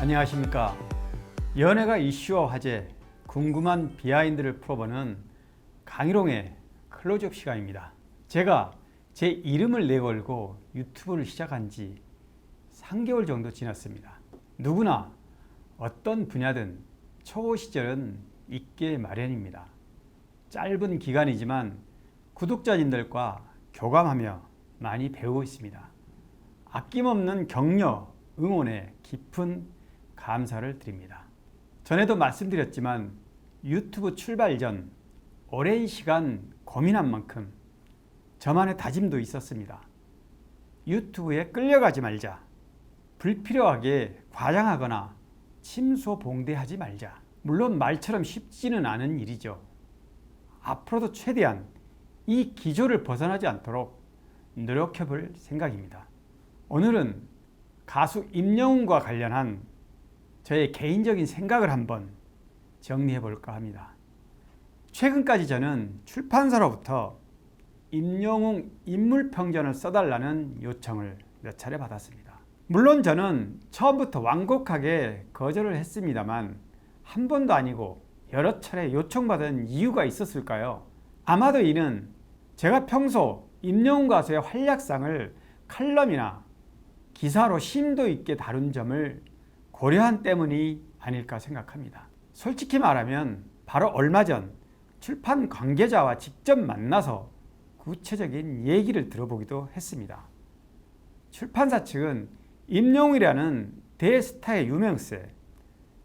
안녕하십니까. 연예가 이슈와 화제, 궁금한 비하인드를 풀어보는 강희롱의 클로즈업 시간입니다. 제가 제 이름을 내걸고 유튜브를 시작한 지 3개월 정도 지났습니다. 누구나 어떤 분야든 초보 시절은 있게 마련입니다. 짧은 기간이지만 구독자님들과 교감하며 많이 배우고 있습니다. 아낌없는 격려, 응원에 깊은 감사를 드립니다. 전에도 말씀드렸지만 유튜브 출발 전 오랜 시간 고민한 만큼 저만의 다짐도 있었습니다. 유튜브에 끌려가지 말자. 불필요하게 과장하거나 침소봉대하지 말자. 물론 말처럼 쉽지는 않은 일이죠. 앞으로도 최대한 이 기조를 벗어나지 않도록 노력해 볼 생각입니다. 오늘은 가수 임영웅과 관련한 저의 개인적인 생각을 한번 정리해 볼까 합니다. 최근까지 저는 출판사로부터 임영웅 인물평전을 써달라는 요청을 몇 차례 받았습니다. 물론 저는 처음부터 완곡하게 거절을 했습니다만 한 번도 아니고 여러 차례 요청받은 이유가 있었을까요? 아마도 이는 제가 평소 임영웅 가수의 활약상을 칼럼이나 기사로 심도 있게 다룬 점을 고려한 때문이 아닐까 생각합니다. 솔직히 말하면 바로 얼마 전 출판 관계자와 직접 만나서 구체적인 얘기를 들어보기도 했습니다. 출판사 측은 임영웅이라는 대스타의 유명세,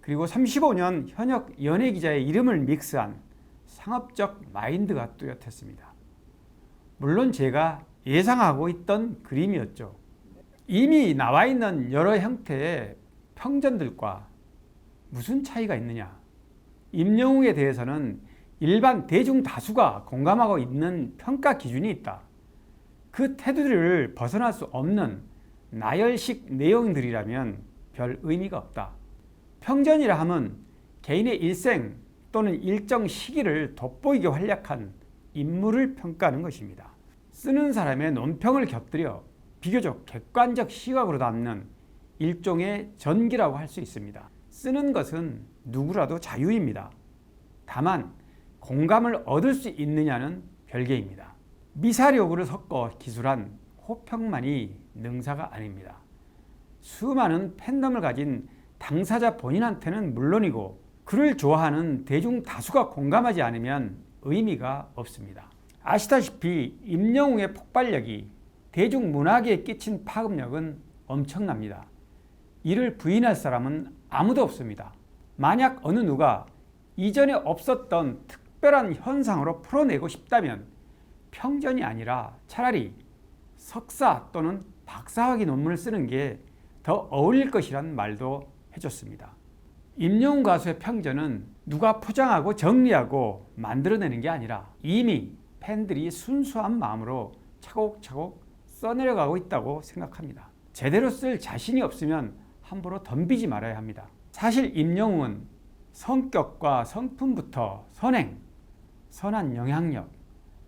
그리고 35년 현역 연예기자의 이름을 믹스한 상업적 마인드가 뚜렷했습니다. 물론 제가 예상하고 있던 그림이었죠. 이미 나와 있는 여러 형태의 평전들과 무슨 차이가 있느냐? 임영웅에 대해서는 일반 대중 다수가 공감하고 있는 평가 기준이 있다. 그 테두리를 벗어날 수 없는 나열식 내용들이라면 별 의미가 없다. 평전이라 함은 개인의 일생 또는 일정 시기를 돋보이게 활약한 인물을 평가하는 것입니다. 쓰는 사람의 논평을 곁들여 비교적 객관적 시각으로 담는 일종의 전기라고 할 수 있습니다. 쓰는 것은 누구라도 자유입니다. 다만 공감을 얻을 수 있느냐는 별개입니다. 미사력으로 섞어 기술한 호평만이 능사가 아닙니다. 수많은 팬덤을 가진 당사자 본인한테는 물론이고 그를 좋아하는 대중 다수가 공감하지 않으면 의미가 없습니다. 아시다시피 임영웅의 폭발력이 대중문화계에 끼친 파급력은 엄청납니다. 이를 부인할 사람은 아무도 없습니다. 만약 어느 누가 이전에 없었던 특별한 현상으로 풀어내고 싶다면 평전이 아니라 차라리 석사 또는 박사학위 논문을 쓰는 게 더 어울릴 것이란 말도 해줬습니다. 임영웅 가수의 평전은 누가 포장하고 정리하고 만들어내는 게 아니라 이미 팬들이 순수한 마음으로 차곡차곡 써내려가고 있다고 생각합니다. 제대로 쓸 자신이 없으면 함부로 덤비지 말아야 합니다. 사실 임영웅은 성격과 성품부터 선행, 선한 영향력,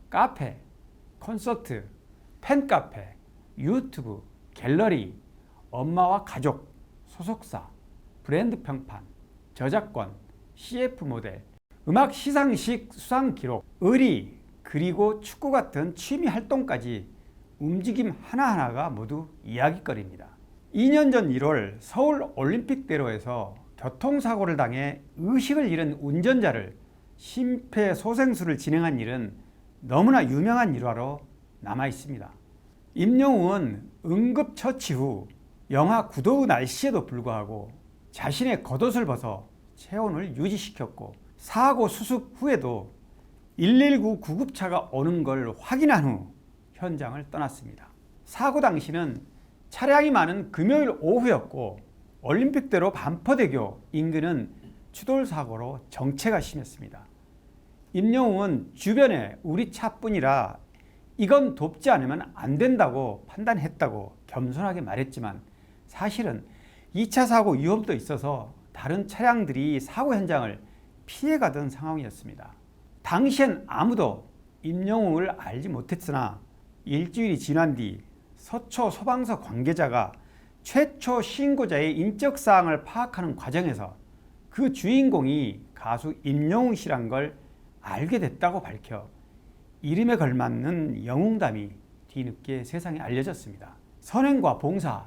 카페, 콘서트, 팬카페, 유튜브, 갤러리, 엄마와 가족, 소속사, 브랜드 평판, 저작권, CF 모델, 음악 시상식 수상 기록, 의리, 그리고 축구 같은 취미 활동까지 움직임 하나하나가 모두 이야깃거리입니다. 2년 전 1월 서울 올림픽대로에서 교통사고를 당해 의식을 잃은 운전자를 심폐소생술을 진행한 일은 너무나 유명한 일화로 남아 있습니다. 임영웅은 응급처치 후 영하 9도 날씨에도 불구하고 자신의 겉옷을 벗어 체온을 유지시켰고 사고 수습 후에도 119 구급차가 오는 걸 확인한 후 현장을 떠났습니다. 사고 당시는 차량이 많은 금요일 오후였고 올림픽대로 반포대교 인근은 추돌 사고로 정체가 심했습니다. 임영웅은 주변에 우리 차뿐이라 이건 돕지 않으면 안 된다고 판단했다고 겸손하게 말했지만 사실은 2차 사고 위험도 있어서 다른 차량들이 사고 현장을 피해가던 상황이었습니다. 당시엔 아무도 임영웅을 알지 못했으나 일주일이 지난 뒤 서초 소방서 관계자가 최초 신고자의 인적 사항을 파악하는 과정에서 그 주인공이 가수 임영웅 씨란 걸 알게 됐다고 밝혀 이름에 걸맞는 영웅담이 뒤늦게 세상에 알려졌습니다. 선행과 봉사,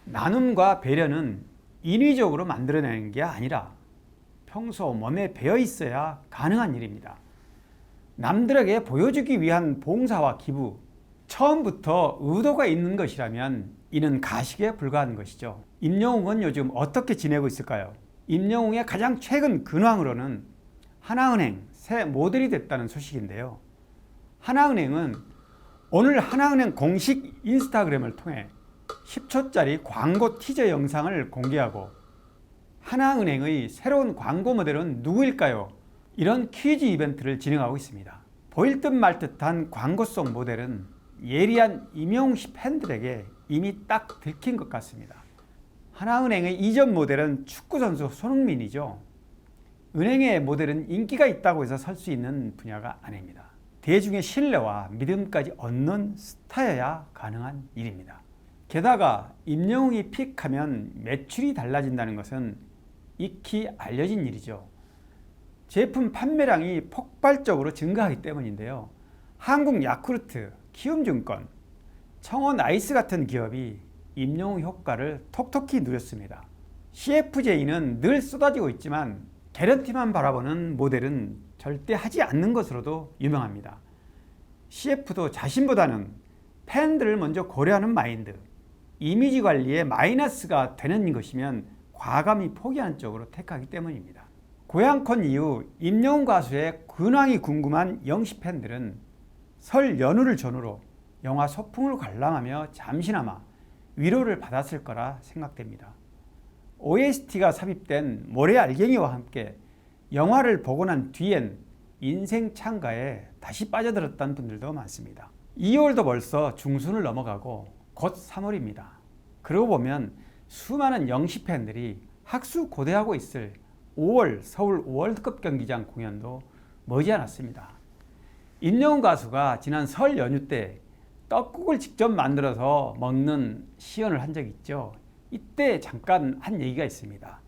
나눔과 배려는 인위적으로 만들어내는 게 아니라 평소 몸에 배어 있어야 가능한 일입니다. 남들에게 보여주기 위한 봉사와 기부, 처음부터 의도가 있는 것이라면 이는 가식에 불과한 것이죠. 임영웅은 요즘 어떻게 지내고 있을까요? 임영웅의 가장 최근 근황으로는 하나은행 새 모델이 됐다는 소식인데요. 하나은행은 오늘 하나은행 공식 인스타그램을 통해 10초짜리 광고 티저 영상을 공개하고 하나은행의 새로운 광고 모델은 누구일까요? 이런 퀴즈 이벤트를 진행하고 있습니다. 보일 듯 말 듯한 광고 속 모델은 예리한 임영웅 씨 팬들에게 이미 딱 들킨 것 같습니다. 하나은행의 이전 모델은 축구선수 손흥민이죠. 은행의 모델은 인기가 있다고 해서 설 수 있는 분야가 아닙니다. 대중의 신뢰와 믿음까지 얻는 스타여야 가능한 일입니다. 게다가 임영웅이 픽하면 매출이 달라진다는 것은 익히 알려진 일이죠. 제품 판매량이 폭발적으로 증가하기 때문인데요. 한국 야쿠르트, 키움증권, 청원 아이스 같은 기업이 임영웅 효과를 톡톡히 누렸습니다. CFJ는 늘 쏟아지고 있지만 개런티만 바라보는 모델은 절대 하지 않는 것으로도 유명합니다. CF도 자신보다는 팬들을 먼저 고려하는 마인드, 이미지 관리에 마이너스가 되는 것이면 과감히 포기하는 쪽으로 택하기 때문입니다. 고향콘 이후 임영웅 가수의 근황이 궁금한 영시 팬들은 설 연휴를 전후로 영화 소풍을 관람하며 잠시나마 위로를 받았을 거라 생각됩니다. OST가 삽입된 모래알갱이와 함께 영화를 보고 난 뒤엔 인생 창가에 다시 빠져들었다는 분들도 많습니다. 2월도 벌써 중순을 넘어가고 곧 3월입니다. 그러고 보면 수많은 영시 팬들이 학수고대하고 있을 5월 서울 월드컵 경기장 공연도 머지않았습니다. 임영웅 가수가 지난 설 연휴 때 떡국을 직접 만들어서 먹는 시연을 한 적이 있죠. 이때 잠깐 한 얘기가 있습니다.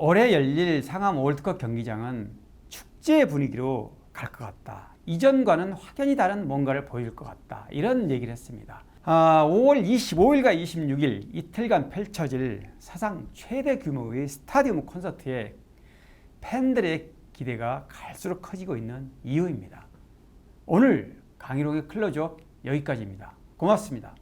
올해 열릴 상암 월드컵 경기장은 축제 분위기로 갈 것 같다. 이전과는 확연히 다른 뭔가를 보일 것 같다. 이런 얘기를 했습니다. 5월 25일과 26일 이틀간 펼쳐질 사상 최대 규모의 스타디움 콘서트에 팬들의 기대가 갈수록 커지고 있는 이유입니다. 오늘 강희롱의 클로즈업 여기까지입니다. 고맙습니다.